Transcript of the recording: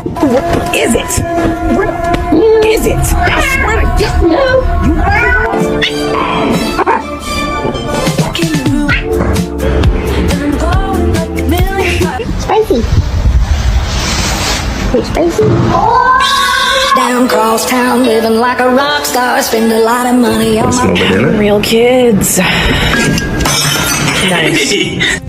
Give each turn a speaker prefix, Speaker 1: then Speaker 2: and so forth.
Speaker 1: What is it? What is it? I swear to God.
Speaker 2: Spicy. Wait, spicy?
Speaker 3: Down cross town, living like a rock star, spend a lot of money on my
Speaker 4: dinner?
Speaker 1: Real kids. Nice.